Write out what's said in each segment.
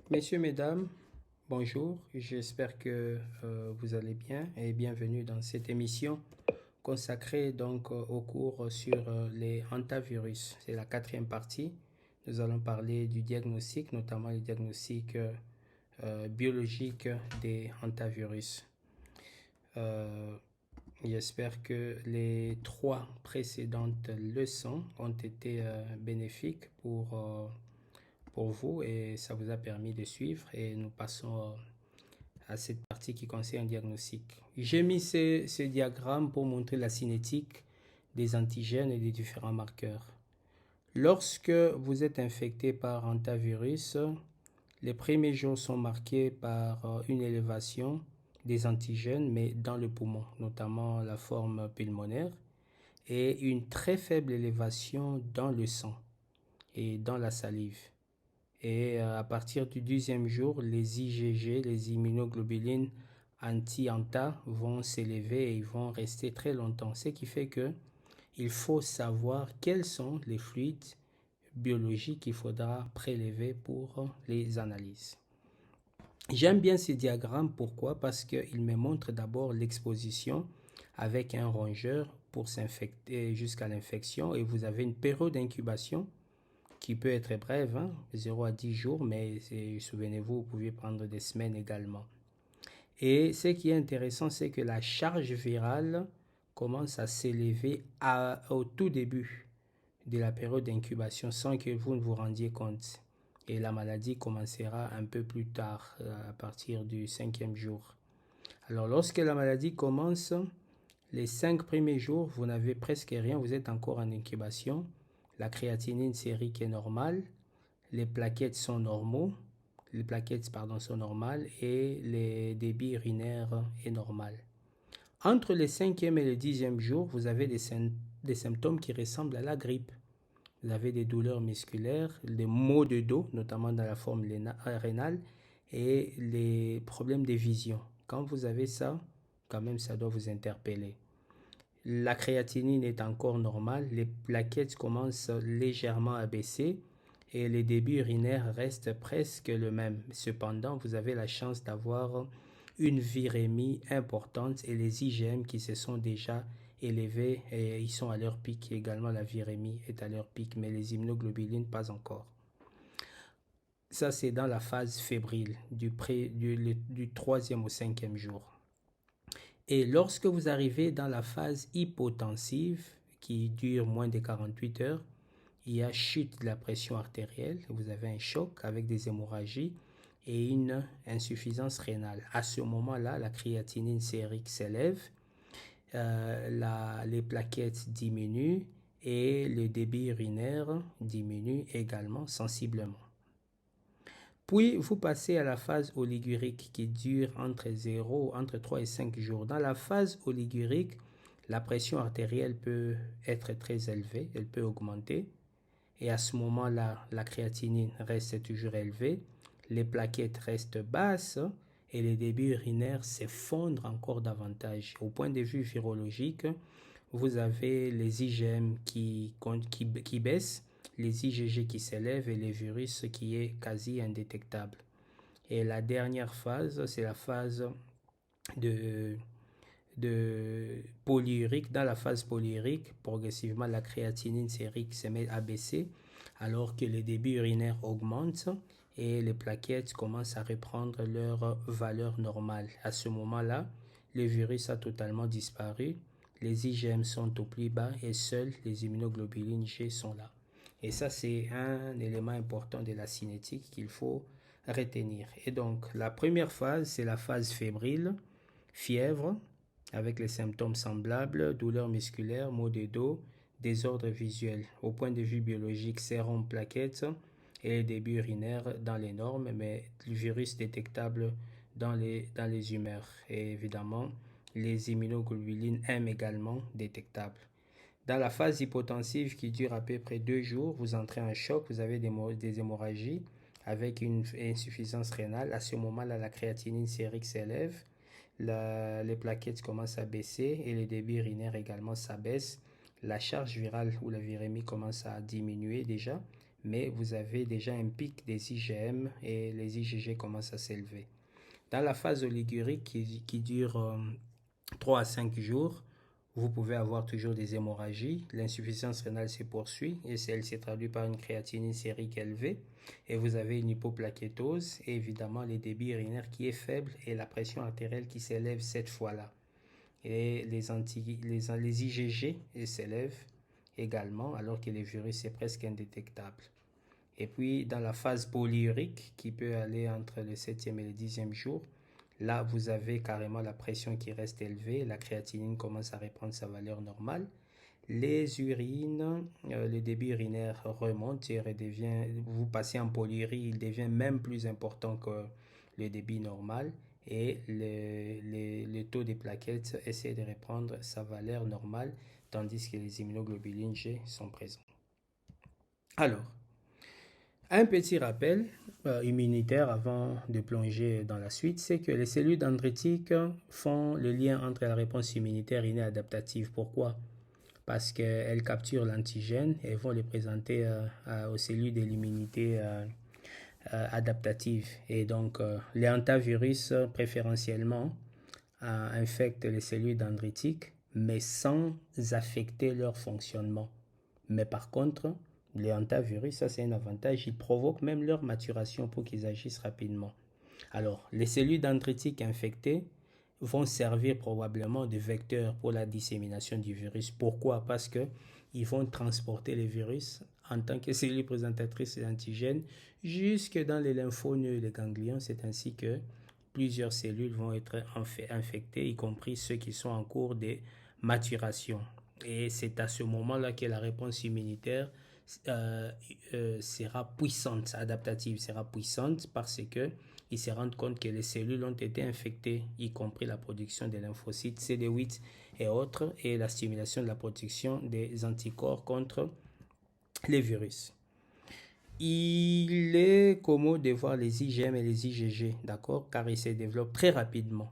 Messieurs, mesdames, bonjour. J'espère que vous allez bien et bienvenue dans cette émission consacrée donc au cours sur les hantavirus. C'est la quatrième partie. Nous allons parler du diagnostic, notamment le diagnostic biologique des hantavirus. J'espère que les trois précédentes leçons ont été bénéfiques pour vous et ça vous a permis de suivre et nous passons à cette partie qui concerne le diagnostic. J'ai mis ce diagramme pour montrer la cinétique des antigènes et des différents marqueurs. Lorsque vous êtes infecté par hantavirus, les premiers jours sont marqués par une élévation des antigènes, mais dans le poumon, notamment la forme pulmonaire, et une très faible élévation dans le sang et dans la salive. Et à partir du 10e jour, les IgG, les immunoglobulines anti-ANTA, vont s'élever et ils vont rester très longtemps. Ce qui fait que il faut savoir quels sont les fluides biologiques qu'il faudra prélever pour les analyses. J'aime bien ces diagrammes. Pourquoi? Parce qu'il me montre d'abord l'exposition avec un rongeur pour s'infecter jusqu'à l'infection et vous avez une période d'incubation qui peut être brève, 0 à 10 jours, mais souvenez-vous, vous pouvez prendre des semaines également. Et ce qui est intéressant, c'est que la charge virale commence à s'élever au tout début de la période d'incubation sans que vous ne vous rendiez compte. Et la maladie commencera un peu plus tard, à partir du 5e jour. Alors, lorsque la maladie commence, les 5 premiers jours, vous n'avez presque rien, vous êtes encore en incubation. La créatinine sérique est normale, les plaquettes sont normaux, sont normales et les débits urinaires est normal. Entre le 5e et le 10e jour, vous avez des symptômes qui ressemblent à la grippe. Vous avez des douleurs musculaires, des maux de dos, notamment dans la forme rénale, et les problèmes de vision. Quand vous avez ça, quand même, ça doit vous interpeller. La créatinine est encore normale, les plaquettes commencent légèrement à baisser et les débits urinaires restent presque le même. Cependant, vous avez la chance d'avoir une virémie importante et les IgM qui se sont déjà élevés et ils sont à leur pic. Également, la virémie est à leur pic, mais les immunoglobulines pas encore. Ça, c'est dans la phase fébrile du 3e au 5e jour. Et lorsque vous arrivez dans la phase hypotensive, qui dure moins de 48 heures, il y a chute de la pression artérielle, vous avez un choc avec des hémorragies et une insuffisance rénale. À ce moment-là, la créatinine sérique s'élève, les plaquettes diminuent et le débit urinaire diminue également sensiblement. Puis, vous passez à la phase oligurique qui dure entre 3 et 5 jours. Dans la phase oligurique, la pression artérielle peut être très élevée, elle peut augmenter. Et à ce moment-là, la créatinine reste toujours élevée, les plaquettes restent basses et les débits urinaires s'effondrent encore davantage. Au point de vue virologique, vous avez les IgM qui baissent, les IgG qui s'élèvent et les virus qui est quasi indétectable. Et la dernière phase, c'est la phase de polyurique. Dans la phase polyurique, progressivement, la créatinine sérique se met à baisser alors que les débits urinaires augmentent et les plaquettes commencent à reprendre leur valeur normale. À ce moment-là, le virus a totalement disparu, les IgM sont au plus bas et seuls les immunoglobulines G sont là. Et ça, c'est un élément important de la cinétique qu'il faut retenir. Et donc, la première phase, c'est la phase fébrile, fièvre, avec les symptômes semblables, douleurs musculaires, maux de dos, désordre visuel. Au point de vue biologique, sérum, plaquettes et les débuts urinaires dans les normes, mais le virus détectable dans les humeurs. Et évidemment, les immunoglobulines M également détectables. Dans la phase hypotensive qui dure à peu près 2 jours, vous entrez en choc, vous avez des hémorragies avec une insuffisance rénale. À ce moment-là, la créatinine sérique s'élève, les plaquettes commencent à baisser et les débits urinaires également s'abaissent. La charge virale ou la virémie commence à diminuer déjà, mais vous avez déjà un pic des IgM et les IgG commencent à s'élever. Dans la phase oligurique qui dure 3 à 5 jours, vous pouvez avoir toujours des hémorragies, l'insuffisance rénale se poursuit et elle se traduit par une créatinine sérique élevée et vous avez une hypoplakétose et évidemment les débits urinaires qui est faible et la pression artérielle qui s'élève cette fois-là. Et les IgG s'élèvent également alors que les virus est presque indétectable. Et puis dans la phase polyurique qui peut aller entre le 7e et le 10e jour, là vous avez carrément la pression qui reste élevée, la créatinine commence à reprendre sa valeur normale, les urines, le débit urinaire remonte et redevient, vous passez en polyurie, il devient même plus important que le débit normal et le taux des plaquettes essaie de reprendre sa valeur normale tandis que les immunoglobulines G sont présents. Alors, un petit rappel immunitaire avant de plonger dans la suite, c'est que les cellules dendritiques font le lien entre la réponse immunitaire innée adaptative. Pourquoi? Parce qu'elles capturent l'antigène et vont le présenter aux cellules de l'immunité adaptative. Et donc, les hantavirus préférentiellement infectent les cellules dendritiques, mais sans affecter leur fonctionnement. Mais par contre, les hantavirus, ça c'est un avantage, ils provoquent même leur maturation pour qu'ils agissent rapidement. Alors, les cellules dendritiques infectées vont servir probablement de vecteurs pour la dissémination du virus. Pourquoi? Parce qu'ils vont transporter les virus en tant que cellules présentatrices d'antigènes jusque dans les lymphonodes et les ganglions. C'est ainsi que plusieurs cellules vont être infectées, y compris ceux qui sont en cours de maturation. Et c'est à ce moment-là que la réponse immunitaire sera puissante, adaptative sera puissante parce que ils se rendent compte que les cellules ont été infectées, y compris la production des lymphocytes CD8 et autres, et la stimulation de la production des anticorps contre les virus. Il est commode de voir les IgM et les IgG, d'accord, car ils se développent très rapidement.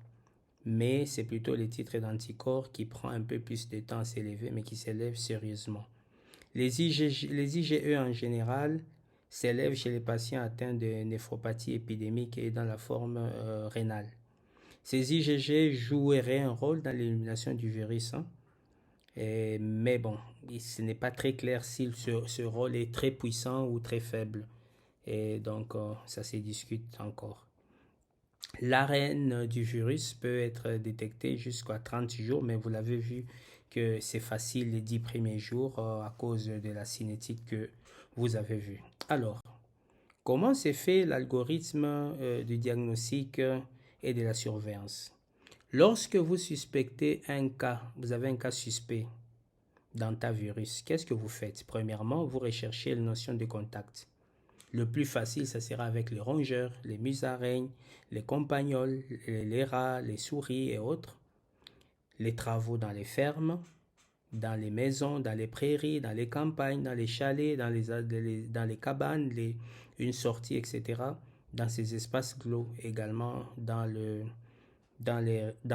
Mais c'est plutôt les titres d'anticorps qui prend un peu plus de temps à s'élever, mais qui s'élèvent sérieusement. Les IgE en général s'élèvent chez les patients atteints de néphropathie épidémique et dans la forme rénale. Ces IgG joueraient un rôle dans l'élimination du virus, mais bon, ce n'est pas très clair si ce rôle est très puissant ou très faible. Et donc, ça se discute encore. L'ARN du virus peut être détecté jusqu'à 30 jours, mais vous l'avez vu que c'est facile les 10 premiers jours à cause de la cinétique que vous avez vue. Alors, comment s'est fait l'algorithme du diagnostic et de la surveillance? Lorsque vous suspectez un cas, vous avez un cas suspect d'hantavirus, qu'est-ce que vous faites? Premièrement, vous recherchez la notion de contact. Le plus facile, ça sera avec les rongeurs, les musaraignes, les campagnols, les rats, les souris et autres. Les travaux dans les fermes, dans les maisons, dans les prairies, dans les campagnes, dans les chalets, dans les cabanes, une sortie, etc. Dans ces espaces clos, également dans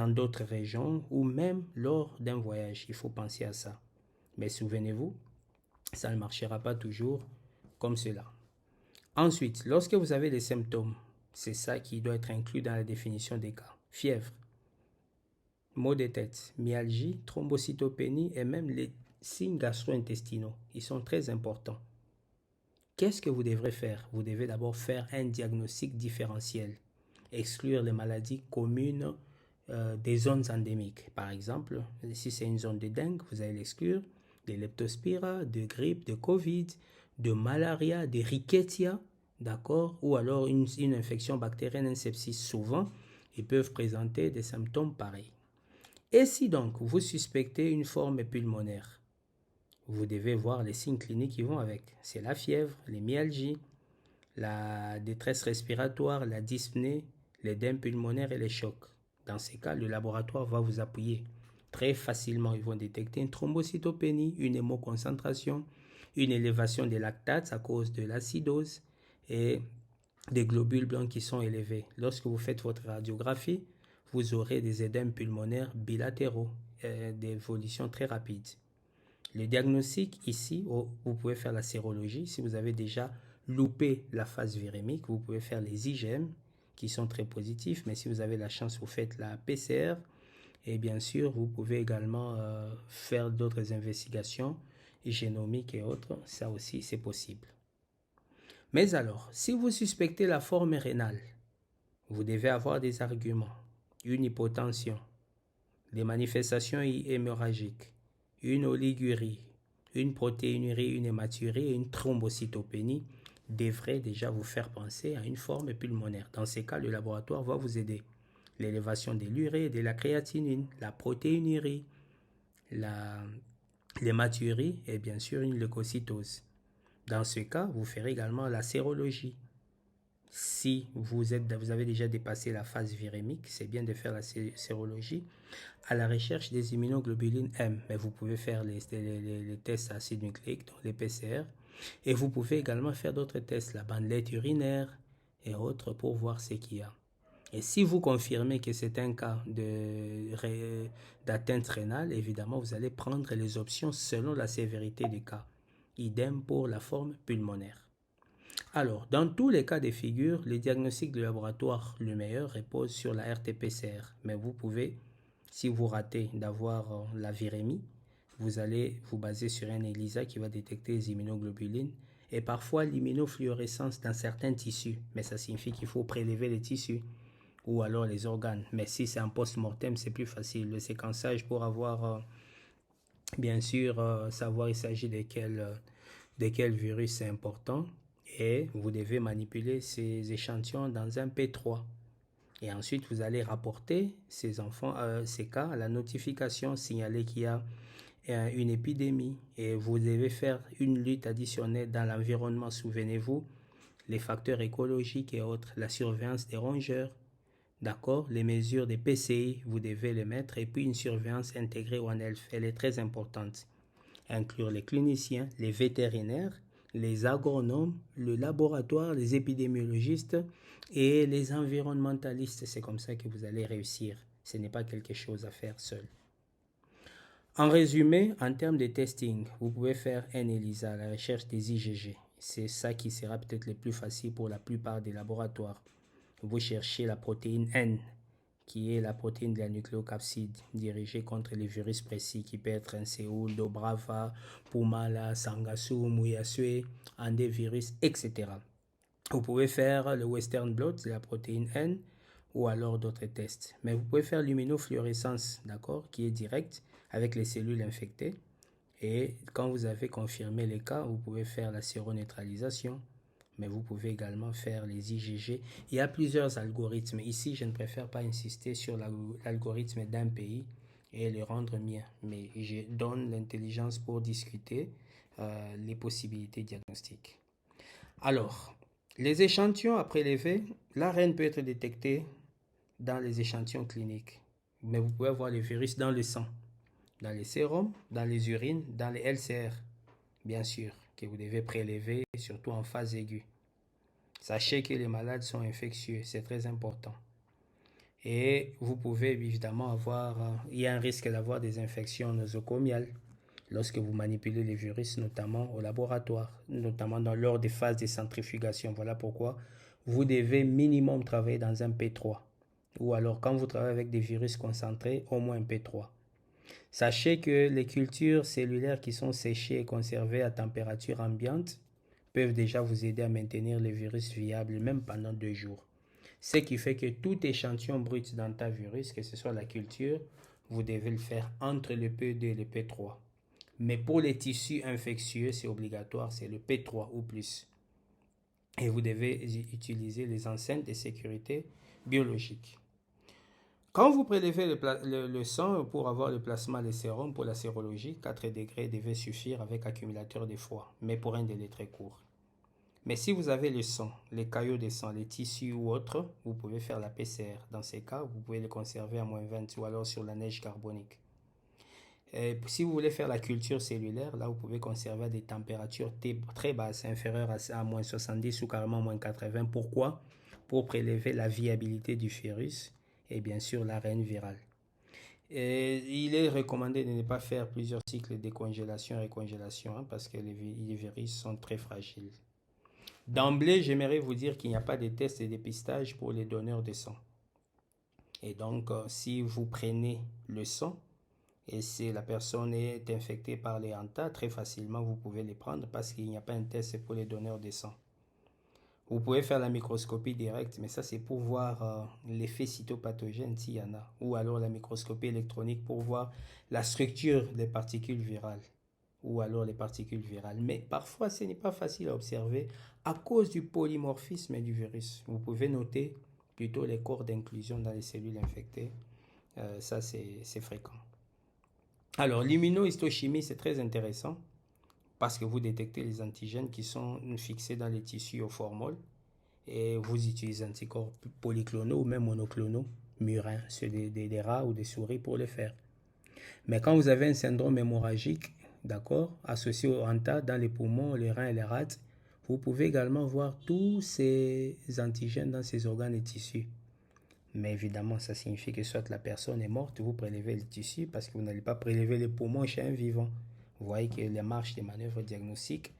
d'autres régions ou même lors d'un voyage. Il faut penser à ça. Mais souvenez-vous, ça ne marchera pas toujours comme cela. Ensuite, lorsque vous avez des symptômes, c'est ça qui doit être inclus dans la définition des cas. Fièvre, maux de tête, myalgie, thrombocytopénie et même les signes gastro-intestinaux. Ils sont très importants. Qu'est-ce que vous devrez faire? Vous devez d'abord faire un diagnostic différentiel. Exclure les maladies communes des zones endémiques. Par exemple, si c'est une zone de dengue, vous allez l'exclure de leptospira, de grippe, de Covid, de malaria, de rickettsia, d'accord, ou alors une infection bactérienne, un sepsis. Souvent, ils peuvent présenter des symptômes pareils. Et si donc vous suspectez une forme pulmonaire, vous devez voir les signes cliniques qui vont avec. C'est la fièvre, les myalgies, la détresse respiratoire, la dyspnée, l'édème pulmonaire et les chocs. Dans ces cas, le laboratoire va vous appuyer. Très facilement, ils vont détecter une thrombocytopénie, une hémoconcentration, une élévation des lactates à cause de l'acidose et des globules blancs qui sont élevés. Lorsque vous faites votre radiographie, vous aurez des édèmes pulmonaires bilatéraux d'évolution très rapide. Le diagnostic ici, vous pouvez faire la sérologie. Si vous avez déjà loupé la phase virémique, vous pouvez faire les IgM qui sont très positifs. Mais si vous avez la chance, vous faites la PCR. Et bien sûr, vous pouvez également faire d'autres investigations génomiques et autres. Ça aussi, c'est possible. Mais alors, si vous suspectez la forme rénale, vous devez avoir des arguments, une hypotension, des manifestations hémorragiques, une oligurie, une protéinurie, une hématurie et une thrombocytopénie devraient déjà vous faire penser à une forme pulmonaire. Dans ces cas, le laboratoire va vous aider. L'élévation de l'urée et de la créatinine, la protéinurie, l'hématurie et bien sûr une leucocytose. Dans ce cas, vous ferez également la sérologie. Si vous avez déjà dépassé la phase virémique, c'est bien de faire la sérologie à la recherche des immunoglobulines M. Mais vous pouvez faire les tests acides nucléiques, donc les PCR. Et vous pouvez également faire d'autres tests, la bandelette urinaire et autres pour voir ce qu'il y a. Et si vous confirmez que c'est un cas d'atteinte rénale, évidemment, vous allez prendre les options selon la sévérité du cas. Idem pour la forme pulmonaire. Alors, dans tous les cas de figure, le diagnostic de laboratoire le meilleur repose sur la RT-PCR. Mais vous pouvez, si vous ratez d'avoir la virémie, vous allez vous baser sur un ELISA qui va détecter les immunoglobulines et parfois l'immunofluorescence dans certains tissus. Mais ça signifie qu'il faut prélever les tissus ou alors les organes. Mais si c'est un post-mortem, c'est plus facile. Le séquençage pour avoir, bien sûr, savoir il s'agit de quel virus c'est important. Et vous devez manipuler ces échantillons dans un P3. Et ensuite, vous allez rapporter ces cas à la notification, signaler qu'il y a une épidémie. Et vous devez faire une lutte additionnelle dans l'environnement. Souvenez-vous, les facteurs écologiques et autres, la surveillance des rongeurs, d'accord, les mesures des PCI, vous devez les mettre. Et puis une surveillance intégrée One Health, elle est très importante. Inclure les cliniciens, les vétérinaires, les agronomes, le laboratoire, les épidémiologistes et les environnementalistes. C'est comme ça que vous allez réussir. Ce n'est pas quelque chose à faire seul. En résumé, en termes de testing, vous pouvez faire un ELISA, la recherche des IgG. C'est ça qui sera peut-être le plus facile pour la plupart des laboratoires. Vous cherchez la protéine N, qui est la protéine de la nucléocapside dirigée contre les virus précis qui peut être un Séoul, Dobrava, Pumala, Sangasu, Muyasue, Andevirus, etc. Vous pouvez faire le Western blot, la protéine N, ou alors d'autres tests. Mais vous pouvez faire l'immunofluorescence, d'accord, qui est directe avec les cellules infectées. Et quand vous avez confirmé les cas, vous pouvez faire la séroneutralisation. Mais vous pouvez également faire les IgG. Il y a plusieurs algorithmes. Ici, je ne préfère pas insister sur l'algorithme d'un pays et le rendre mien. Mais je donne l'intelligence pour discuter les possibilités diagnostiques. Alors, les échantillons à prélever, l'ARN peut être détecté dans les échantillons cliniques. Mais vous pouvez avoir le virus dans le sang, dans les sérums, dans les urines, dans les LCR, bien sûr, que vous devez prélever, surtout en phase aiguë. Sachez que les malades sont infectieux, c'est très important. Et vous pouvez évidemment il y a un risque d'avoir des infections nosocomiales lorsque vous manipulez les virus, notamment au laboratoire, notamment lors des phases de centrifugation. Voilà pourquoi vous devez minimum travailler dans un P3. Ou alors quand vous travaillez avec des virus concentrés, au moins un P3. Sachez que les cultures cellulaires qui sont séchées et conservées à température ambiante peuvent déjà vous aider à maintenir les virus viables même pendant 2 jours. Ce qui fait que tout échantillon brut d'antivirus, que ce soit la culture, vous devez le faire entre le P2 et le P3. Mais pour les tissus infectieux, c'est obligatoire, c'est le P3 ou plus. Et vous devez utiliser les enceintes de sécurité biologique. Quand vous prélevez le sang pour avoir le plasma des sérums pour la sérologie, 4 degrés devait suffire avec accumulateur de foie, mais pour un délai très court. Mais si vous avez le sang, les caillots de sang, les tissus ou autres, vous pouvez faire la PCR. Dans ces cas, vous pouvez les conserver à moins 20 ou alors sur la neige carbonique. Et si vous voulez faire la culture cellulaire, là vous pouvez conserver à des températures très basses, inférieures à moins 70 ou carrément moins 80. Pourquoi? Pour prélever la viabilité du virus et bien sûr l'ARN viral. Et il est recommandé de ne pas faire plusieurs cycles de congélation et récongélation hein, parce que les virus sont très fragiles. D'emblée, j'aimerais vous dire qu'il n'y a pas de tests de dépistage pour les donneurs de sang. Et donc, si vous prenez le sang et si la personne est infectée par les hantas, très facilement vous pouvez les prendre parce qu'il n'y a pas un test pour les donneurs de sang. Vous pouvez faire la microscopie directe, mais ça c'est pour voir l'effet cytopathogène s'il y en a. Ou alors la microscopie électronique pour voir la structure des particules virales. Ou alors les particules virales. Mais parfois ce n'est pas facile à observer à cause du polymorphisme du virus. Vous pouvez noter plutôt les corps d'inclusion dans les cellules infectées. Ça c'est fréquent. Alors l'immunohistochimie c'est très intéressant parce que vous détectez les antigènes qui sont fixés dans les tissus au formol et vous utilisez anticorps polyclonaux ou même monoclonaux, murins, ceux des rats ou des souris pour le faire. Mais quand vous avez un syndrome hémorragique, d'accord, associé au hanta dans les poumons, les reins et les rats, vous pouvez également voir tous ces antigènes dans ces organes et tissus. Mais évidemment, ça signifie que soit la personne est morte, vous prélevez le tissu parce que vous n'allez pas prélever les poumons chez un vivant. Vous voyez que la marge des manœuvres diagnostiques,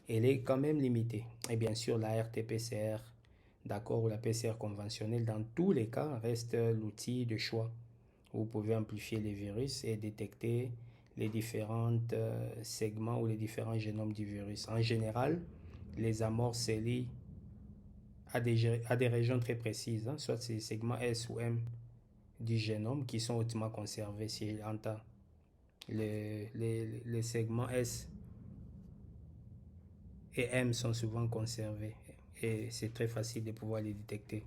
elle est quand même limitée. Et bien sûr, la RT-PCR, d'accord, ou la PCR conventionnelle, dans tous les cas, reste l'outil de choix. Vous pouvez amplifier les virus et détecter les différents segments ou les différents génomes du virus. En général, les amorces se lient à des régions très précises, hein, soit ces segments S ou M du génome qui sont hautement conservés si j'entends. Les segments S et M sont souvent conservés et c'est très facile de pouvoir les détecter.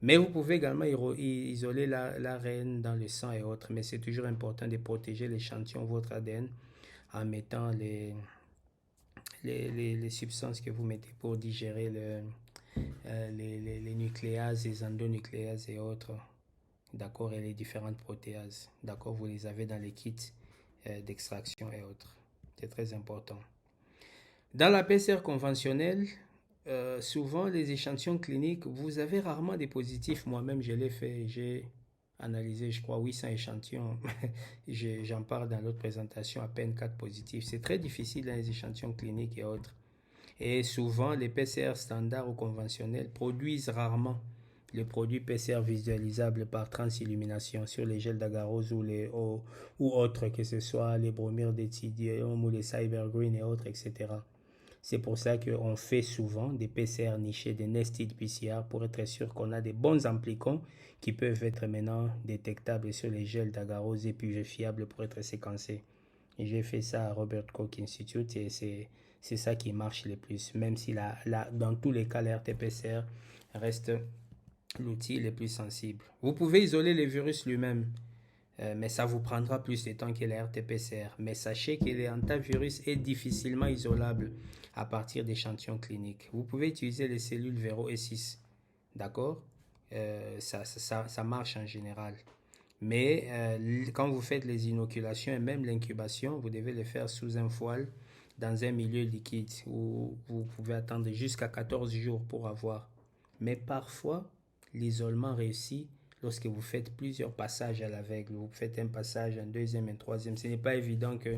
Mais vous pouvez également isoler l'ARN dans le sang et autres, mais c'est toujours important de protéger l'échantillon, votre ADN, en mettant les substances que vous mettez pour digérer les nucléases, les endonucléases et autres, d'accord, et les différentes protéases, d'accord, vous les avez dans les kits d'extraction et autres. C'est très important. Dans la PCR conventionnelle, souvent les échantillons cliniques, vous avez rarement des positifs. Moi-même, je l'ai fait, j'ai analysé, je crois, 800 échantillons. J'en parle dans l'autre présentation, à peine 4 positifs. C'est très difficile dans les échantillons cliniques et autres. Et souvent, les PCR standards ou conventionnels produisent rarement le produit PCR visualisable par transillumination sur les gels d'agarose ou autres, que ce soit les bromures d'éthidium ou les cybergreen et autres, etc. C'est pour ça qu'on fait souvent des PCR nichés, des nested PCR, pour être sûr qu'on a des bons amplicons qui peuvent être maintenant détectables sur les gels d'agarose et purifiables pour être séquencés. Et j'ai fait ça à Robert Koch Institute et c'est ça qui marche le plus, même si dans tous les cas, la RT-PCR reste l'outil le plus sensible. Vous pouvez isoler le virus lui-même, mais ça vous prendra plus de temps que la RT-PCR. Mais sachez que le hantavirus est difficilement isolable à partir d'échantillons cliniques. Vous pouvez utiliser les cellules Vero E6, d'accord, ça marche en général. Mais quand vous faites les inoculations et même l'incubation, vous devez le faire sous un foile dans un milieu liquide où vous pouvez attendre jusqu'à 14 jours pour avoir. Mais parfois, l'isolement réussit lorsque vous faites plusieurs passages à l'aveugle. Vous faites un passage, un deuxième, un troisième. Ce n'est pas évident que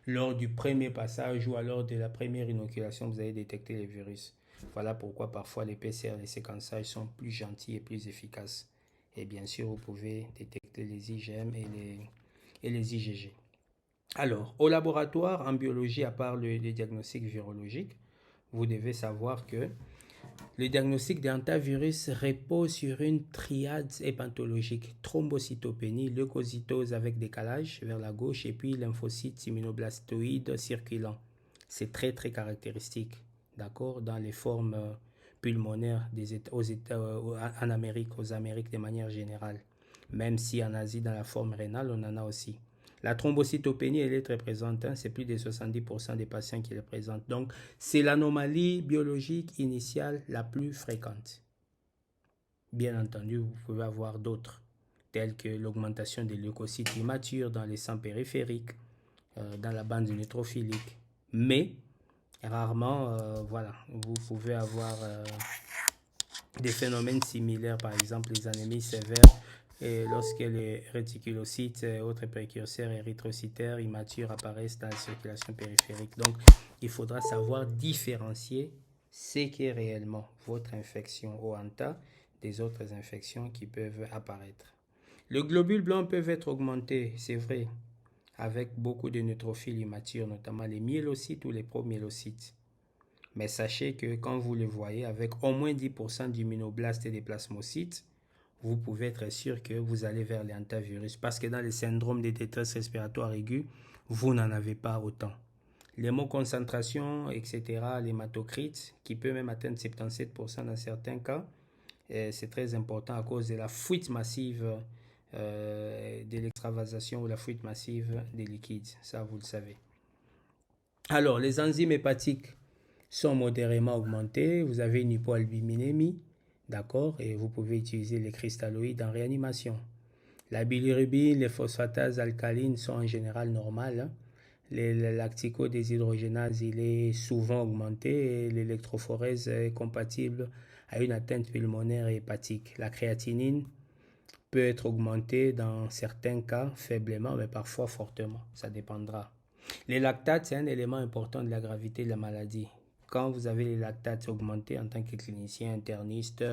lors du premier passage ou alors de la première inoculation, vous allez détecter les virus. Voilà pourquoi parfois les PCR, les séquençages sont plus gentils et plus efficaces. Et bien sûr, vous pouvez détecter les IgM et les IgG. Alors, au laboratoire, en biologie, à part le diagnostic virologique, vous devez savoir que le diagnostic des hantavirus repose sur une triade hépatologique: thrombocytopénie, leucocytose avec décalage vers la gauche et puis lymphocytes immunoblastoïdes circulants. C'est très très caractéristique, d'accord, dans les formes pulmonaires en Amérique, aux Amériques de manière générale. Même si en Asie, dans la forme rénale, on en a aussi. La thrombocytopénie, elle est très présente, hein, c'est plus de 70% des patients qui le présentent. Donc, c'est l'anomalie biologique initiale la plus fréquente. Bien entendu, vous pouvez avoir d'autres, telles que l'augmentation des leucocytes immatures dans les sangs périphériques, dans la bande neutrophilique. Mais, rarement, voilà, vous pouvez avoir des phénomènes similaires, par exemple les anémies sévères et lorsque les réticulocytes et autres précurseurs érythrocytaires immatures apparaissent dans la circulation périphérique. Donc, il faudra savoir différencier ce qu'est réellement votre infection au hanta des autres infections qui peuvent apparaître. Les globules blancs peuvent être augmentés, c'est vrai, avec beaucoup de neutrophiles immatures, notamment les myélocytes ou les promyélocytes. Mais sachez que quand vous le voyez avec au moins 10% d'immunoblastes et des plasmocytes, vous pouvez être sûr que vous allez vers les hantavirus parce que dans les syndromes de détresse respiratoire aiguë, vous n'en avez pas autant. L'hémoconcentration, etc., l'hématocrite, qui peut même atteindre 77% dans certains cas, c'est très important à cause de la fuite massive de l'extravasation ou la fuite massive des liquides. Ça, vous le savez. Alors, les enzymes hépatiques sont modérément augmentées. Vous avez une hypoalbuminémie, d'accord, et vous pouvez utiliser les cristalloïdes en réanimation. La bilirubine, les phosphatases alcalines sont en général normales. Hein. Le lactico-déshydrogénase, il est souvent augmenté et l'électrophorèse est compatible à une atteinte pulmonaire et hépatique. La créatinine peut être augmentée dans certains cas faiblement, mais parfois fortement. Ça dépendra. Les lactates, c'est un élément important de la gravité de la maladie. Quand vous avez les lactates augmentés en tant que clinicien, interniste,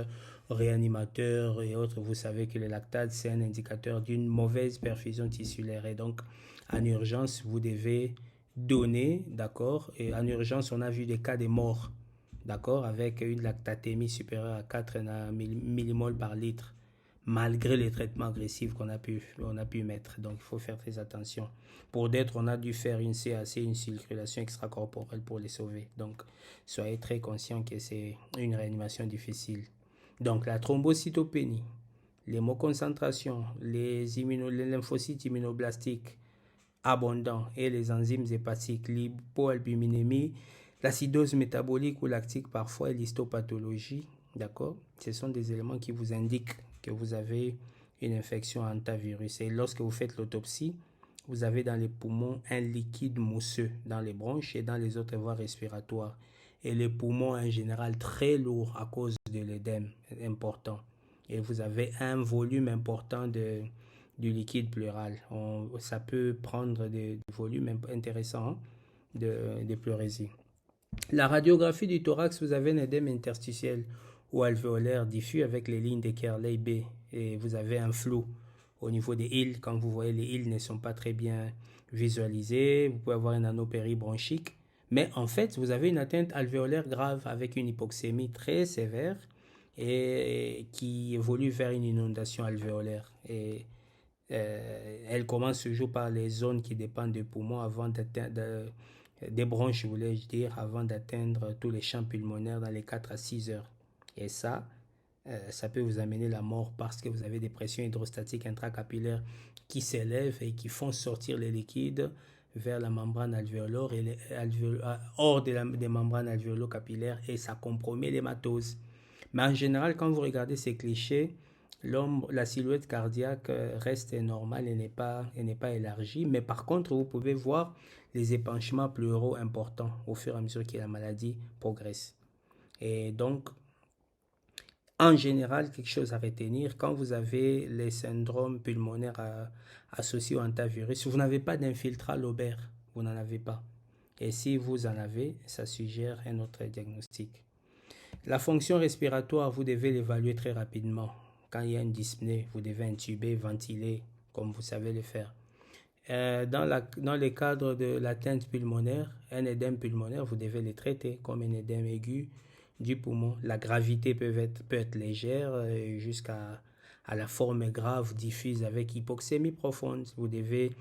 réanimateur et autres, vous savez que les lactates, c'est un indicateur d'une mauvaise perfusion tissulaire. Et donc, en urgence, vous devez donner, d'accord? Et en urgence, on a vu des cas de mort, d'accord? Avec une lactatémie supérieure à 4 millimoles par litre, malgré les traitements agressifs qu'on a pu mettre. Donc, il faut faire très attention. Pour d'autres, on a dû faire une CAC, une circulation extracorporelle pour les sauver. Donc, soyez très conscients que c'est une réanimation difficile. Donc, la thrombocytopénie, l'hémoconcentration, les lymphocytes immunoblastiques abondants et les enzymes hépatiques, l'hypoalbuminémie, l'acidose métabolique ou lactique parfois et l'histopathologie, d'accord? Ce sont des éléments qui vous indiquent que vous avez une infection hantavirus. Et lorsque vous faites l'autopsie, vous avez dans les poumons un liquide mousseux dans les bronches et dans les autres voies respiratoires. Et les poumons en général très lourds à cause de l'édème important. Et vous avez un volume important du liquide pleural. Ça peut prendre des volumes intéressants de pleurésie. La radiographie du thorax, vous avez un édème interstitiel ou alvéolaire diffus avec les lignes de Kerley-B et vous avez un flou au niveau des îles. Quand vous voyez les îles ne sont pas très bien visualisées, vous pouvez avoir un anneau bronchique. Mais en fait, vous avez une atteinte alvéolaire grave avec une hypoxémie très sévère et qui évolue vers une inondation alvéolaire. Et elle commence toujours par les zones qui dépendent des poumons avant d'atteindre des bronches, voulais-je dire, avant d'atteindre tous les champs pulmonaires dans les 4 à 6 heures. Et ça peut vous amener la mort parce que vous avez des pressions hydrostatiques intracapillaires qui s'élèvent et qui font sortir les liquides vers la membrane alvéolaire et hors des membranes alvéolo-capillaires et ça compromet l'hématose. Mais en général, quand vous regardez ces clichés, la silhouette cardiaque reste normale et n'est pas élargie. Mais par contre, vous pouvez voir les épanchements pleuraux importants au fur et à mesure que la maladie progresse. Et donc, en général, quelque chose à retenir, quand vous avez les syndromes pulmonaires associés au hantavirus, vous n'avez pas d'infiltrat lobaire, vous n'en avez pas. Et si vous en avez, ça suggère un autre diagnostic. La fonction respiratoire, vous devez l'évaluer très rapidement. Quand il y a une dyspnée, vous devez intuber, ventiler, comme vous savez le faire. Dans le cadre de l'atteinte pulmonaire, un édème pulmonaire, vous devez le traiter comme un édème aigu du poumon. La gravité peut être légère jusqu'à la forme grave diffuse avec hypoxémie profonde. Vous devez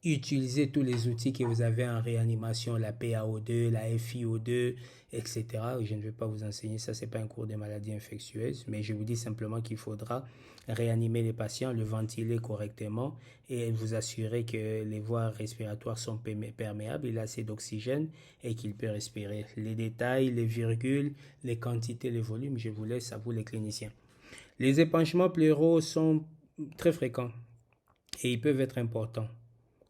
utiliser tous les outils que vous avez en réanimation, la PaO2, la FiO2, etc. Je ne vais pas vous enseigner ça, ce n'est pas un cours de maladies infectieuses, mais je vous dis simplement qu'il faudra réanimer les patients, le ventiler correctement et vous assurer que les voies respiratoires sont perméables, il a assez d'oxygène et qu'il peut respirer. Les détails, les virgules, les quantités, les volumes, je vous laisse à vous les cliniciens. Les épanchements pleuraux sont très fréquents et ils peuvent être importants.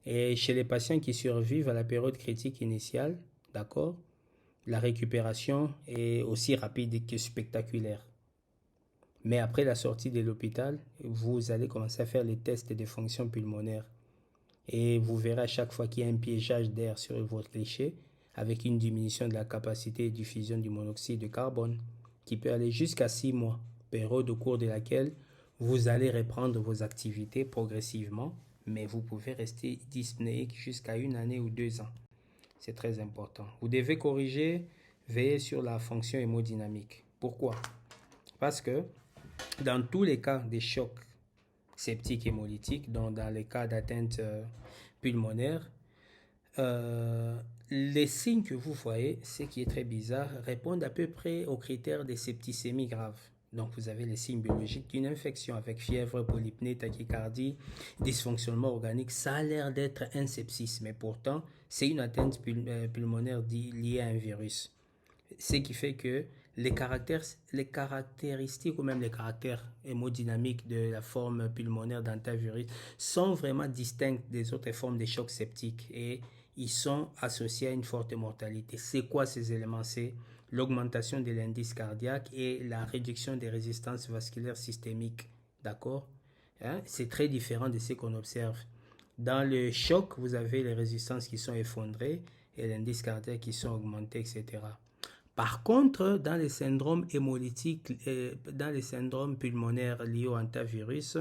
Et chez les patients qui survivent à la période critique initiale, d'accord, la récupération est aussi rapide que spectaculaire. Mais après la sortie de l'hôpital, vous allez commencer à faire les tests des fonctions pulmonaires. Et vous verrez à chaque fois qu'il y a un piégeage d'air sur votre cliché, avec une diminution de la capacité de diffusion du monoxyde de carbone, qui peut aller jusqu'à 6 mois, période au cours de laquelle vous allez reprendre vos activités progressivement, mais vous pouvez rester dyspnéique jusqu'à 1 année ou 2 ans. C'est très important. Vous devez corriger, veiller sur la fonction hémodynamique. Pourquoi? Parce que dans tous les cas des chocs septiques hémolytiques, donc dans les cas d'atteinte pulmonaire, les signes que vous voyez, ce qui est très bizarre, répondent à peu près aux critères des septicémies graves. Donc vous avez les signes biologiques d'une infection avec fièvre, polypnée, tachycardie, dysfonctionnement organique. Ça a l'air d'être un sepsis, mais pourtant c'est une atteinte pulmonaire liée à un virus. Ce qui fait que les caractéristiques ou même les caractères hémodynamiques de la forme pulmonaire d'antivirus sont vraiment distincts des autres formes de choc septique et ils sont associés à une forte mortalité. C'est quoi ces éléments? C'est l'augmentation de l'indice cardiaque et la réduction des résistances vasculaires systémiques. D'accord? C'est très différent de ce qu'on observe. Dans le choc, vous avez les résistances qui sont effondrées et l'indice cardiaque qui sont augmentés, etc. Par contre, dans les syndromes hémolytiques, dans les syndromes pulmonaires liés au hantavirus,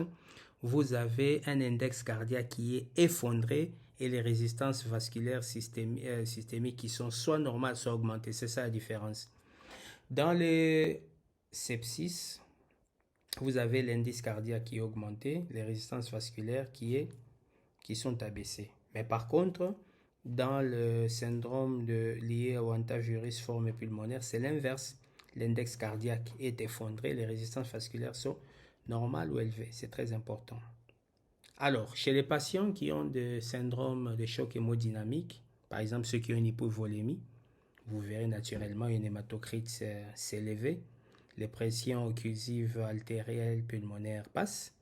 vous avez un index cardiaque qui est effondré et les résistances vasculaires systémiques qui sont soit normales, soit augmentées. C'est ça la différence. Dans les sepsis, vous avez l'indice cardiaque qui est augmenté, les résistances vasculaires qui sont abaissées. Mais par contre, dans le syndrome lié au hantavirus forme pulmonaire, c'est l'inverse. L'index cardiaque est effondré, les résistances vasculaires sont normales ou élevées. C'est très important. Alors, chez les patients qui ont des syndromes de choc hémodynamique, par exemple ceux qui ont une hypovolémie, vous verrez naturellement une hématocrite s'élever, les pressions occlusives artérielles pulmonaires passent.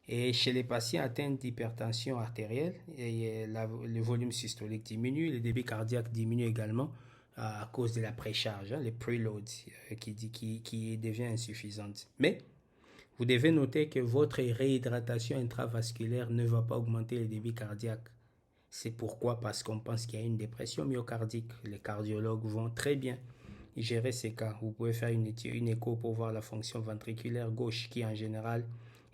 Et chez les patients atteints d'hypertension artérielle, le volume systolique diminue, le débit cardiaque diminue également à cause de la précharge, les preloads, qui devient insuffisante. Mais vous devez noter que votre réhydratation intravasculaire ne va pas augmenter le débit cardiaque. C'est pourquoi? Parce qu'on pense qu'il y a une dépression myocardique. Les cardiologues vont très bien gérer ces cas. Vous pouvez faire une écho pour voir la fonction ventriculaire gauche qui en général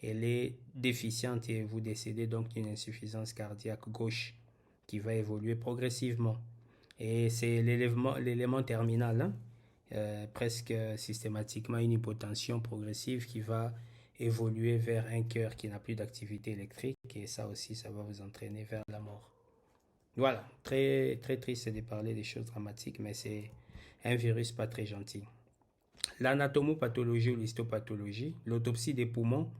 elle est déficiente et vous décédez donc d'une insuffisance cardiaque gauche qui va évoluer progressivement. Et c'est l'élément terminal, presque systématiquement une hypotension progressive qui va évoluer vers un cœur qui n'a plus d'activité électrique et ça aussi, ça va vous entraîner vers la mort. Voilà, très, très triste de parler des choses dramatiques, mais c'est un virus pas très gentil. L'anatomopathologie ou l'histopathologie, l'autopsie des poumons,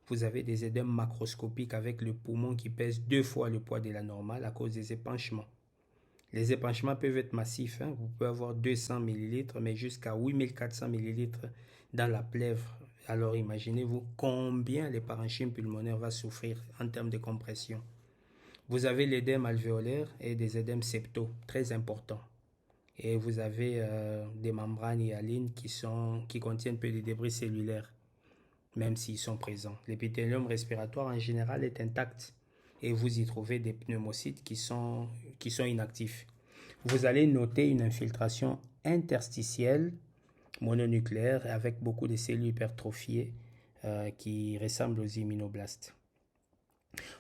vous avez des édèmes macroscopiques avec le poumon qui pèse 2 fois le poids de la normale à cause des épanchements. Les épanchements peuvent être massifs, vous pouvez avoir 200 ml, mais jusqu'à 8400 ml dans la plèvre. Alors imaginez-vous combien le parenchyme pulmonaire va souffrir en termes de compression. Vous avez l'édème alvéolaire et des édèmes septaux, très importants. Et vous avez des membranes hyalines qui contiennent peu de débris cellulaires, même s'ils sont présents. L'épithélium respiratoire en général est intact et vous y trouvez des pneumocytes qui sont inactifs. Vous allez noter une infiltration interstitielle mononucléaire avec beaucoup de cellules hypertrophiées qui ressemblent aux immunoblastes.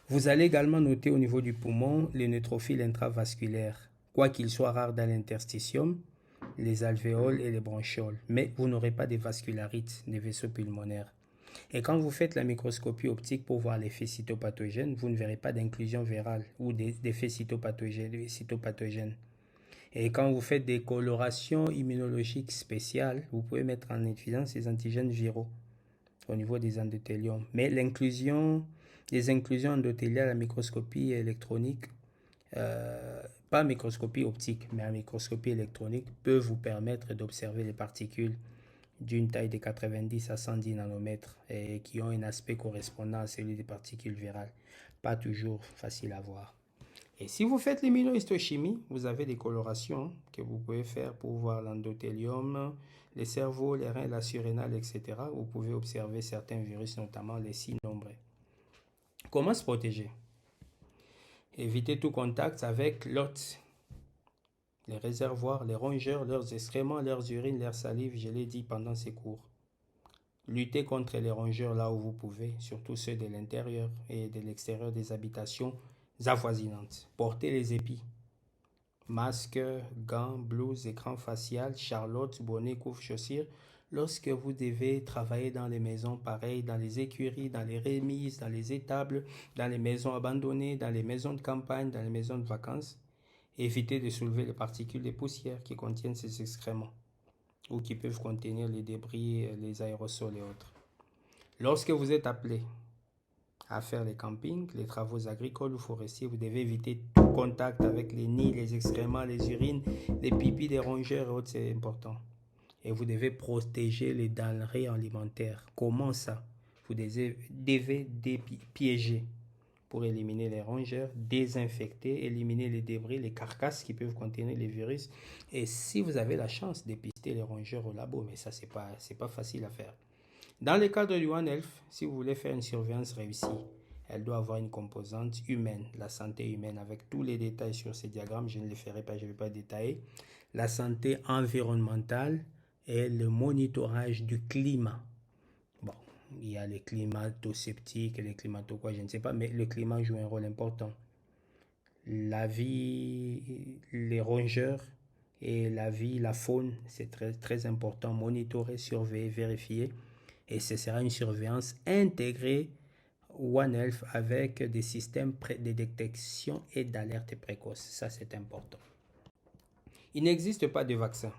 Vous allez également noter au niveau du poumon les neutrophiles intravasculaires, quoi qu'ils soient rares dans l'interstitium, les alvéoles et les bronchioles, mais vous n'aurez pas de vascularites des vaisseaux pulmonaires. Et quand vous faites la microscopie optique pour voir l'effet cytopathogène, vous ne verrez pas d'inclusion virale ou d'effet cytopathogène. Et quand vous faites des colorations immunologiques spéciales, vous pouvez mettre en évidence les antigènes viraux au niveau des endothéliums. Mais les inclusions endothéliales à la microscopie électronique, pas microscopie optique, mais à microscopie électronique, peuvent vous permettre d'observer les particules d'une taille de 90 à 110 nanomètres et qui ont un aspect correspondant à celui des particules virales. Pas toujours facile à voir. Et si vous faites l'immunohistochimie, vous avez des colorations que vous pouvez faire pour voir l'endothélium, les cerveaux, les reins, la surrénale, etc. Vous pouvez observer certains virus, notamment les signes nombreux. Comment se protéger? Éviter tout contact avec l'hôte, les réservoirs, les rongeurs, leurs excréments, leurs urines, leurs salives, je l'ai dit pendant ces cours. Lutter contre les rongeurs là où vous pouvez, surtout ceux de l'intérieur et de l'extérieur des habitations avoisinantes. Portez les épis. Masque, gants, blouse, écran facial, charlotte, bonnet, couvre, chaussures. Lorsque vous devez travailler dans les maisons pareilles, dans les écuries, dans les remises, dans les étables, dans les maisons abandonnées, dans les maisons de campagne, dans les maisons de vacances, évitez de soulever les particules et poussières qui contiennent ces excréments ou qui peuvent contenir les débris, les aérosols et autres. Lorsque vous êtes appelé à faire les campings, les travaux agricoles ou forestiers, vous devez éviter tout contact avec les nids, les excréments, les urines, les pipis des rongeurs et autres, c'est important. Et vous devez protéger les denrées alimentaires. Comment ça? Vous devez piéger pour éliminer les rongeurs, désinfecter, éliminer les débris, les carcasses qui peuvent contenir les virus. Et si vous avez la chance, dépister les rongeurs au labo, mais ça, c'est pas facile à faire. Dans le cadre du One Health, si vous voulez faire une surveillance réussie, elle doit avoir une composante humaine, la santé humaine, avec tous les détails sur ces diagrammes. Je ne les ferai pas, je ne vais pas détailler. La santé environnementale et le monitorage du climat. Bon, il y a les climato-sceptiques et les climato-quoi, je ne sais pas, mais le climat joue un rôle important. La vie, les rongeurs et la vie, la faune, c'est très, très important. Monitorer, surveiller, vérifier. Et ce sera une surveillance intégrée One Health avec des systèmes de détection et d'alerte précoce. Ça, c'est important. Il n'existe pas de vaccin.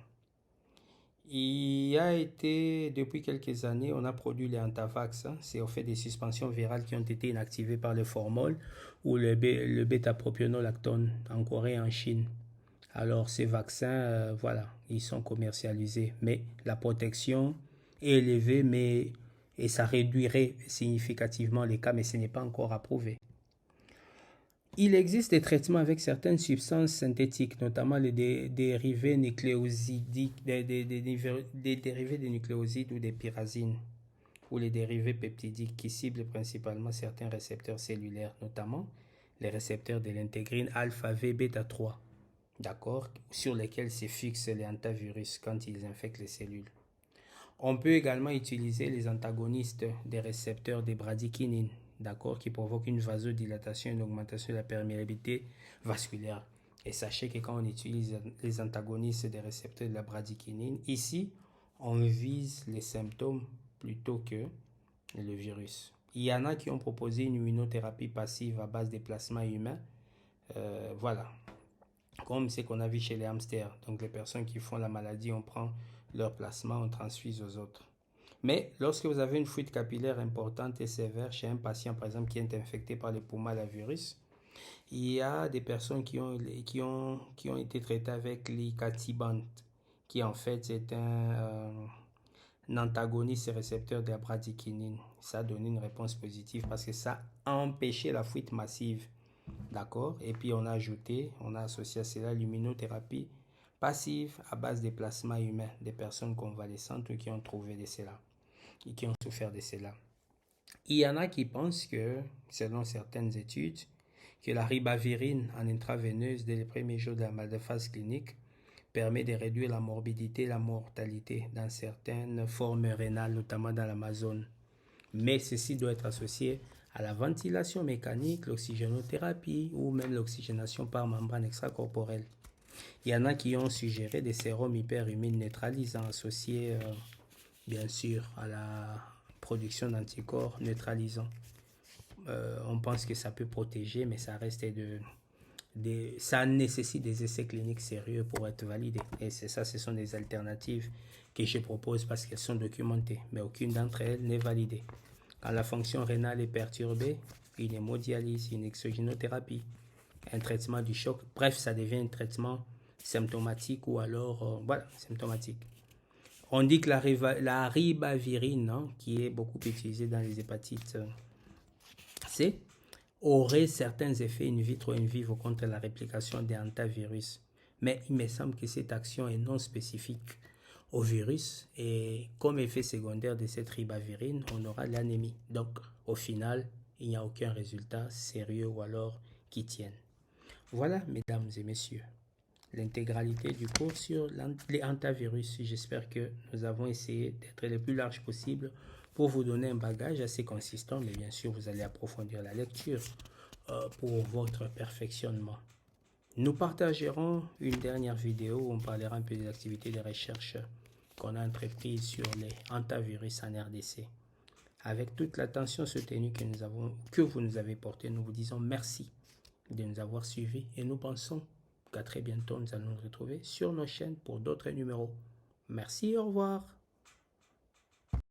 Il a été, depuis quelques années, on a produit les Antavax. C'est au fait des suspensions virales qui ont été inactivées par le formol ou le bêta-propionolactone en Corée et en Chine. Alors, ces vaccins, voilà, ils sont commercialisés. Mais la protection est élevée, et ça réduirait significativement les cas, mais ce n'est pas encore approuvé. Il existe des traitements avec certaines substances synthétiques, notamment les dérivés nucléosidiques, des dérivés des nucléosides ou des pyrazines, ou les dérivés peptidiques qui ciblent principalement certains récepteurs cellulaires, notamment les récepteurs de l'intégrine alpha-V bêta-3, d'accord, sur lesquels se fixent les hantavirus quand ils infectent les cellules. On peut également utiliser les antagonistes des récepteurs des bradykinines, d'accord, qui provoquent une vasodilatation et une augmentation de la perméabilité vasculaire. Et sachez que quand on utilise les antagonistes des récepteurs de la bradykinine, ici, on vise les symptômes plutôt que le virus. Il y en a qui ont proposé une immunothérapie passive à base des plasmas humains. Voilà, comme ce qu'on a vu chez les hamsters. Donc les personnes qui font la maladie, on prend leur plasma, on transfuse aux autres. Mais lorsque vous avez une fuite capillaire importante et sévère chez un patient, par exemple, qui est infecté par le Pumalavirus, il y a des personnes qui ont été traitées avec l'icatibant, qui en fait c'est un antagoniste récepteur de la bradykinine. Ça a donné une réponse positive parce que ça a empêché la fuite massive. D'accord? Et puis on a associé à cela l'immunothérapie passive à base des plasmas humains, des personnes convalescentes ou qui ont trouvé de cela et qui ont souffert de cela. Il y en a qui pensent que, selon certaines études, que la ribavirine en intraveineuse dès les premiers jours de la phase clinique permet de réduire la morbidité et la mortalité dans certaines formes rénales, notamment dans l'Amazone. Mais ceci doit être associé à la ventilation mécanique, l'oxygénothérapie ou même l'oxygénation par membrane extracorporelle. Il y en a qui ont suggéré des sérums hyperhumides neutralisants associés bien sûr à la production d'anticorps neutralisants. On pense que ça peut protéger, mais ça reste ça nécessite des essais cliniques sérieux pour être validé. Et c'est ça, ce sont des alternatives que je propose parce qu'elles sont documentées, mais aucune d'entre elles n'est validée. Quand la fonction rénale est perturbée, une hémodialyse, une oxygénothérapie, un traitement du choc, bref, ça devient un traitement symptomatique ou alors, voilà, symptomatique. On dit que la ribavirine, qui est beaucoup utilisée dans les hépatites C, aurait certains effets in vitro et in vivo contre la réplication des hantavirus. Mais il me semble que cette action est non spécifique au virus et comme effet secondaire de cette ribavirine, on aura l'anémie. Donc, au final, il n'y a aucun résultat sérieux ou alors qui tienne. Voilà, mesdames et messieurs, l'intégralité du cours sur les hantavirus. J'espère que nous avons essayé d'être le plus large possible pour vous donner un bagage assez consistant, mais bien sûr, vous allez approfondir la lecture pour votre perfectionnement. Nous partagerons une dernière vidéo où on parlera un peu des activités de recherche qu'on a entreprises sur les hantavirus en RDC. Avec toute l'attention soutenue que vous nous avez portée, nous vous disons merci de nous avoir suivis et nous pensons qu'à très bientôt nous allons nous retrouver sur nos chaînes pour d'autres numéros. Merci, au revoir.